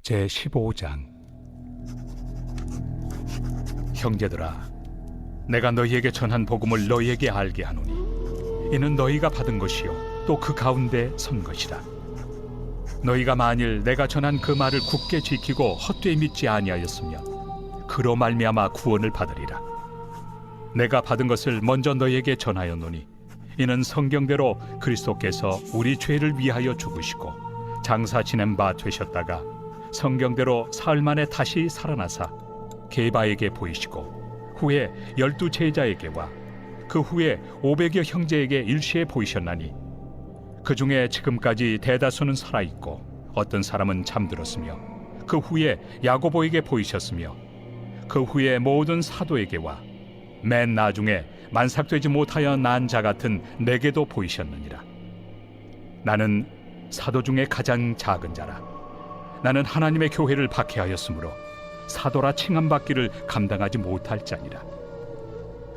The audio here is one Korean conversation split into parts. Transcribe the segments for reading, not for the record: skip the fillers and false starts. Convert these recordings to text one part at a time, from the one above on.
제15장. 형제들아, 내가 너희에게 전한 복음을 너희에게 알게 하노니 이는 너희가 받은 것이요 또 그 가운데 선 것이라. 너희가 만일 내가 전한 그 말을 굳게 지키고 헛되이 믿지 아니하였으면 그로 말미암아 구원을 받으리라. 내가 받은 것을 먼저 너희에게 전하였노니 이는 성경대로 그리스도께서 우리 죄를 위하여 죽으시고 장사 지낸 바 되셨다가 성경대로 사흘 만에 다시 살아나사 게바에게 보이시고 후에 12 제자에게와 그 후에 500여 형제에게 일시에 보이셨나니 그 중에 지금까지 대다수는 살아있고 어떤 사람은 잠들었으며 그 후에 야고보에게 보이셨으며 그 후에 모든 사도에게와 맨 나중에 만삭되지 못하여 난 자 같은 내게도 보이셨느니라. 나는 사도 중에 가장 작은 자라. 나는 하나님의 교회를 박해하였으므로 사도라 칭함받기를 감당하지 못할 자니라.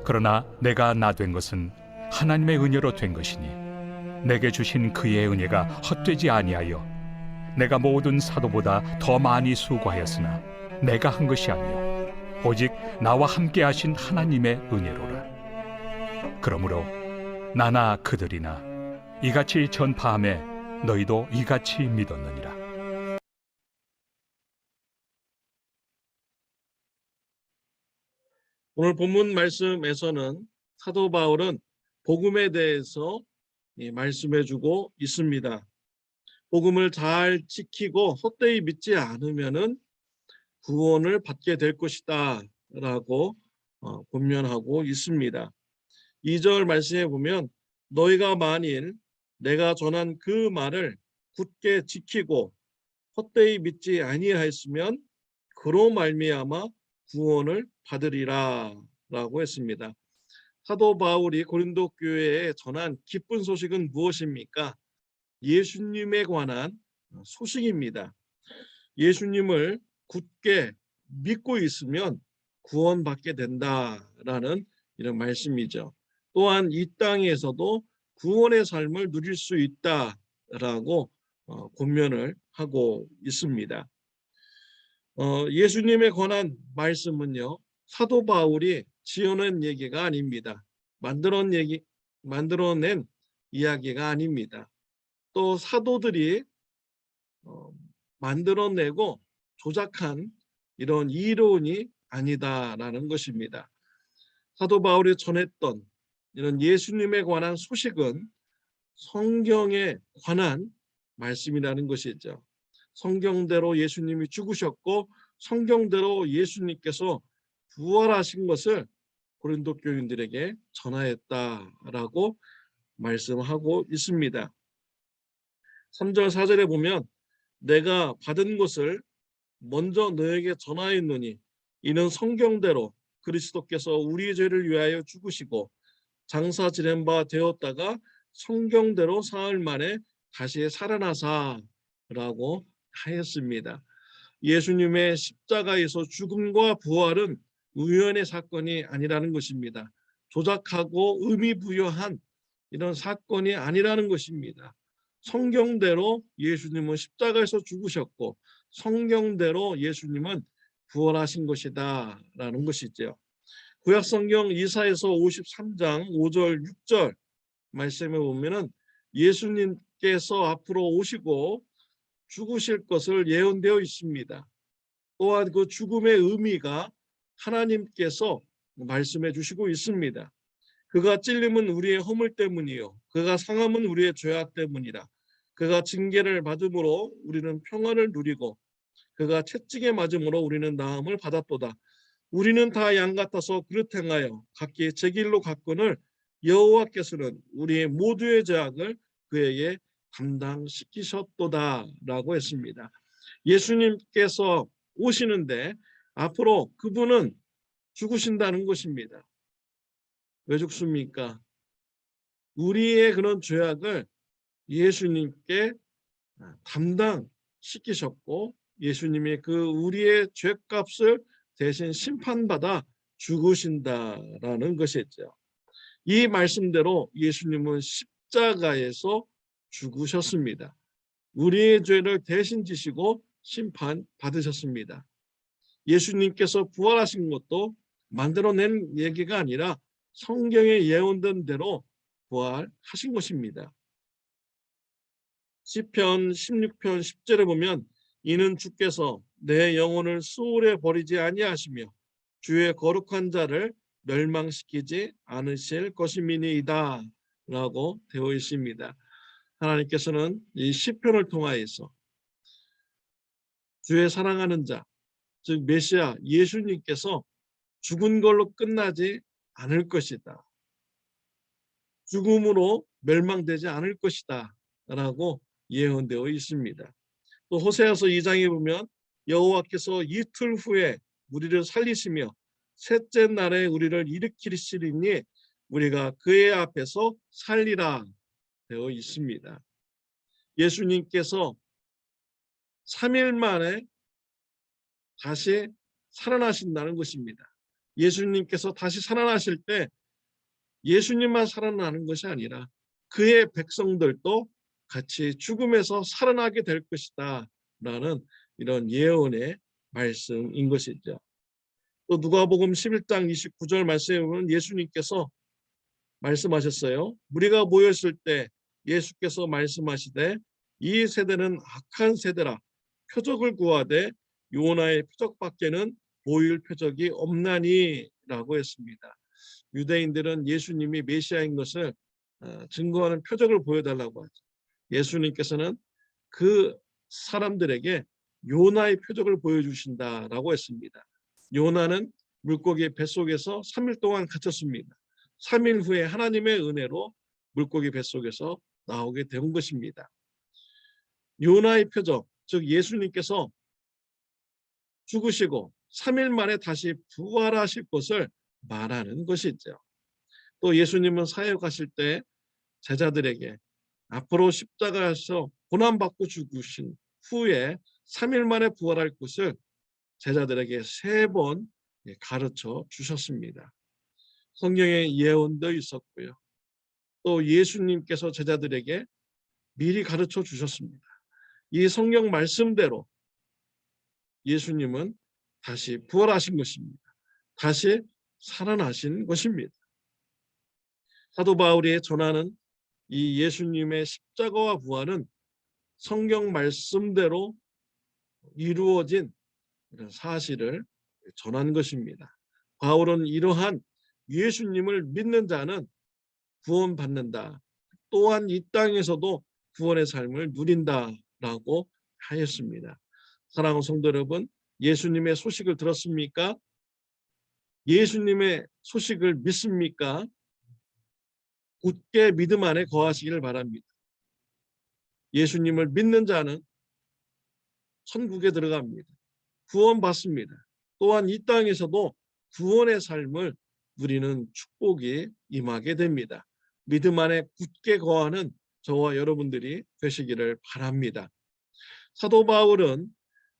그러나 내가 나 된 것은 하나님의 은혜로 된 것이니 내게 주신 그의 은혜가 헛되지 아니하여 내가 모든 사도보다 더 많이 수고하였으나 내가 한 것이 아니요 오직 나와 함께 하신 하나님의 은혜로라. 그러므로 나나 그들이나 이같이 전파함에 너희도 이같이 믿었느니라. 오늘 본문 말씀에서는 사도 바울은 복음에 대해서 말씀해주고 있습니다. 복음을 잘 지키고 헛되이 믿지 않으면은 구원을 받게 될 것이다 라고 권면하고 있습니다. 2절 말씀에 보면 너희가 만일 내가 전한 그 말을 굳게 지키고 헛되이 믿지 아니하였으면 그로 말미암아 구원을 받으리라 라고 했습니다. 사도 바울이 고린도 교회에 전한 기쁜 소식은 무엇입니까? 예수님에 관한 소식입니다. 예수님을 굳게 믿고 있으면 구원받게 된다라는 이런 말씀이죠. 또한 이 땅에서도 구원의 삶을 누릴 수 있다라고 권면을 하고 있습니다. 예수님에 관한 말씀은요, 사도 바울이 지어낸 얘기가 아닙니다. 만들어낸 이야기가 아닙니다. 또 사도들이 만들어내고 조작한 이런 이론이 아니다라는 것입니다. 사도 바울이 전했던 이런 예수님에 관한 소식은 성경에 관한 말씀이라는 것이죠. 성경대로 예수님이 죽으셨고 성경대로 예수님께서 부활하신 것을 고린도 교인들에게 전하였다라고 말씀하고 있습니다. 3절 4절에 보면 내가 받은 것을 먼저 너에게 전하였노니 이는 성경대로 그리스도께서 우리의 죄를 위하여 죽으시고 장사 지낸 바 되었다가 성경대로 사흘 만에 다시 살아나사라고 하였습니다. 예수님의 십자가에서 죽음과 부활은 우연의 사건이 아니라는 것입니다. 조작하고 의미 부여한 이런 사건이 아니라는 것입니다. 성경대로 예수님은 십자가에서 죽으셨고 성경대로 예수님은 부활하신 것이다 라는 것이죠. 구약성경 이사야서 53장 5절 6절 말씀에 보면은 예수님께서 앞으로 오시고 죽으실 것을 예언되어 있습니다. 또한 그 죽음의 의미가 하나님께서 말씀해 주시고 있습니다. 그가 찔림은 우리의 허물 때문이요 그가 상함은 우리의 죄악 때문이라. 그가 징계를 받음으로 우리는 평안을 누리고 그가 채찍에 맞음으로 우리는 나음을 받았도다. 우리는 다 양 같아서 그릇 행하여 각기 제 길로 갔거늘 여호와께서는 우리의 모두의 죄악을 그에게 감당시키셨도다 라고 했습니다. 예수님께서 오시는데 앞으로 그분은 죽으신다는 것입니다. 왜 죽습니까? 우리의 그런 죄악을 예수님께 담당시키셨고 예수님이 그 우리의 죄값을 대신 심판받아 죽으신다라는 것이죠. 이 말씀대로 예수님은 십자가에서 죽으셨습니다. 우리의 죄를 대신 지시고 심판 받으셨습니다. 예수님께서 부활하신 것도 만들어낸 얘기가 아니라 성경에 예언된 대로 부활하신 것입니다. 시편 16편 10절에 보면 이는 주께서 내 영혼을 수월에 버리지 아니하시며 주의 거룩한 자를 멸망시키지 않으실 것임이니이다 라고 되어 있습니다. 하나님께서는 이 시편을 통하여서 주의 사랑하는 자, 즉 메시아 예수님께서 죽은 걸로 끝나지 않을 것이다. 죽음으로 멸망되지 않을 것이다 라고 예언되어 있습니다. 또 호세아서 2장에 보면 여호와께서 이틀 후에 우리를 살리시며 셋째 날에 우리를 일으키시리니 우리가 그의 앞에서 살리라 되어 있습니다. 예수님께서 3일 만에 다시 살아나신다는 것입니다. 예수님께서 다시 살아나실 때 예수님만 살아나는 것이 아니라 그의 백성들도 같이 죽음에서 살아나게 될 것이다 라는 이런 예언의 말씀인 것이죠. 또 누가복음 11장 29절 말씀에 보면 예수님께서 말씀하셨어요. 무리가 모였을 때 예수께서 말씀하시되 이 세대는 악한 세대라 표적을 구하되 요나의 표적밖에는 보일 표적이 없나니 라고 했습니다. 유대인들은 예수님이 메시아인 것을 증거하는 표적을 보여달라고 하죠. 예수님께서는 그 사람들에게 요나의 표적을 보여주신다라고 했습니다. 요나는 물고기 뱃속에서 3일 동안 갇혔습니다. 3일 후에 하나님의 은혜로 물고기 뱃속에서 나오게 된 것입니다. 요나의 표적, 즉 예수님께서 죽으시고 3일 만에 다시 부활하실 것을 말하는 것이죠. 또 예수님은 사역하실 때 제자들에게 앞으로 십자가에서 고난받고 죽으신 후에 3일 만에 부활할 것을 제자들에게 3번 가르쳐 주셨습니다. 성경에 예언도 있었고요. 또 예수님께서 제자들에게 미리 가르쳐 주셨습니다. 이 성경 말씀대로 예수님은 다시 부활하신 것입니다. 다시 살아나신 것입니다. 사도 바울이 전하는 이 예수님의 십자가와 부활은 성경 말씀대로 이루어진 사실을 전한 것입니다. 바울은 이러한 예수님을 믿는 자는 구원받는다. 또한 이 땅에서도 구원의 삶을 누린다라고 하였습니다. 사랑하는 성도 여러분, 예수님의 소식을 들었습니까? 예수님의 소식을 믿습니까? 굳게 믿음 안에 거하시기를 바랍니다. 예수님을 믿는 자는 천국에 들어갑니다. 구원받습니다. 또한 이 땅에서도 구원의 삶을 누리는 축복이 임하게 됩니다. 믿음 안에 굳게 거하는 저와 여러분들이 되시기를 바랍니다. 사도 바울은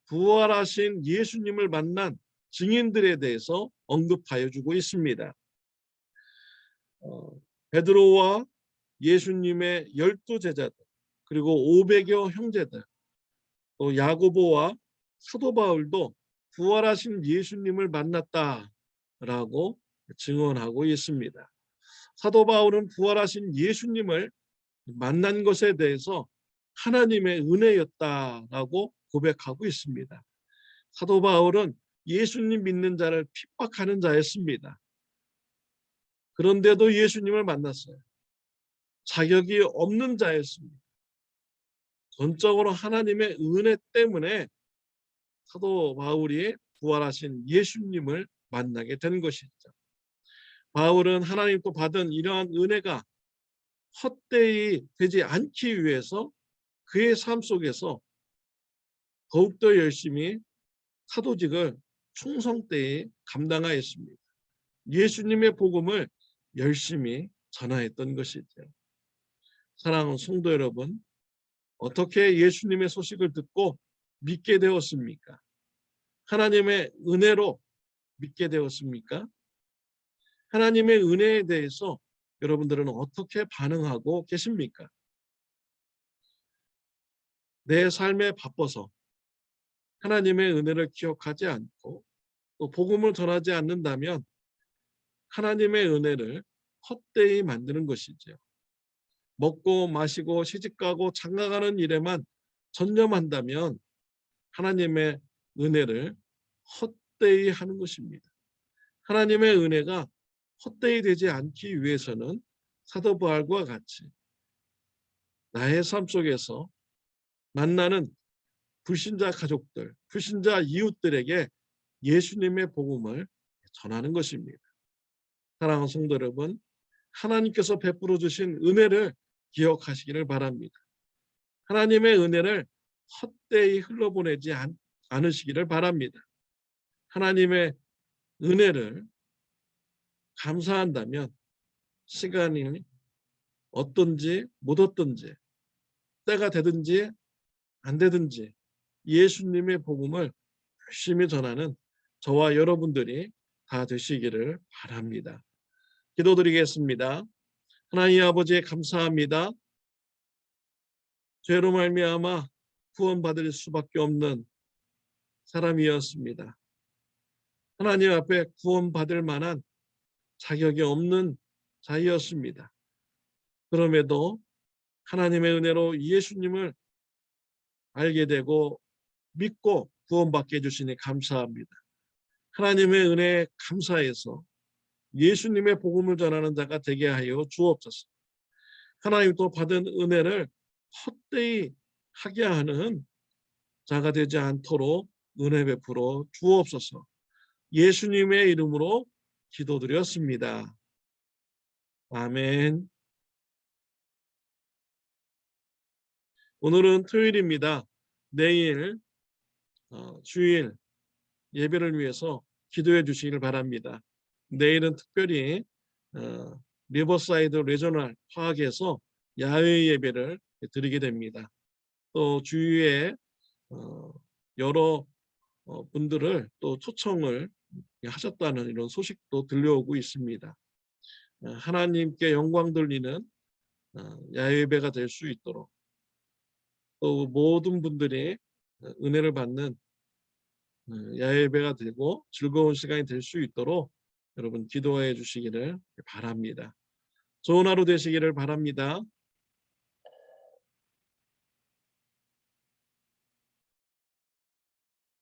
부활하신 예수님을 만난 증인들에 대해서 언급하여 주고 있습니다. 베드로와 예수님의 12제자들, 그리고 500여 형제들, 또 야고보와 사도 바울도 부활하신 예수님을 만났다라고 증언하고 있습니다. 사도 바울은 부활하신 예수님을 만난 것에 대해서 하나님의 은혜였다라고 고백하고 있습니다. 사도 바울은 예수님 믿는 자를 핍박하는 자였습니다. 그런데도 예수님을 만났어요. 자격이 없는 자였습니다. 전적으로 하나님의 은혜 때문에 사도 바울이 부활하신 예수님을 만나게 된 것이죠. 바울은 하나님도 받은 이러한 은혜가 헛되이 되지 않기 위해서 그의 삶 속에서 더욱더 열심히 사도직을 충성되이 감당하였습니다. 예수님의 복음을 열심히 전하였던 것이죠. 사랑하는 성도 여러분, 어떻게 예수님의 소식을 듣고 믿게 되었습니까? 하나님의 은혜로 믿게 되었습니까? 하나님의 은혜에 대해서 여러분들은 어떻게 반응하고 계십니까? 내 삶에 바빠서 하나님의 은혜를 기억하지 않고 또 복음을 전하지 않는다면 하나님의 은혜를 헛되이 만드는 것이죠. 먹고 마시고 시집가고 장가가는 일에만 전념한다면 하나님의 은혜를 헛되이 하는 것입니다. 하나님의 은혜가 헛되이 되지 않기 위해서는 사도 바울과 같이 나의 삶 속에서 만나는 불신자 가족들, 불신자 이웃들에게 예수님의 복음을 전하는 것입니다. 사랑하는 성도 여러분, 하나님께서 베풀어 주신 은혜를 기억하시기를 바랍니다. 하나님의 은혜를 헛되이 흘러보내지 않으시기를 바랍니다. 하나님의 은혜를 감사한다면 시간이 어떤지 못 어떤지 때가 되든지 안 되든지 예수님의 복음을 열심히 전하는 저와 여러분들이 다 되시기를 바랍니다. 기도드리겠습니다. 하나님 아버지 감사합니다. 죄로 말미암아 구원받을 수밖에 없는 사람이었습니다. 하나님 앞에 구원받을 만한 자격이 없는 자였습니다. 그럼에도 하나님의 은혜로 예수님을 알게 되고 믿고 구원받게 해주시니 감사합니다. 하나님의 은혜에 감사해서 예수님의 복음을 전하는 자가 되게 하여 주옵소서. 하나님 또 받은 은혜를 헛되이 하게 하는 자가 되지 않도록 은혜 베풀어 주옵소서. 예수님의 이름으로 기도드렸습니다. 아멘. 오늘은 토요일입니다. 내일 주일 예배를 위해서 기도해 주시길 바랍니다. 내일은 특별히 리버사이드 레저널 파악에서 야외 예배를 드리게 됩니다. 또 주위에 여러 분들을 또 초청을 하셨다는 이런 소식도 들려오고 있습니다. 하나님께 영광 돌리는 야외 예배가 될 수 있도록 또 모든 분들이 은혜를 받는 야외 예배가 되고 즐거운 시간이 될 수 있도록 여러분 기도해 주시기를 바랍니다. 좋은 하루 되시기를 바랍니다.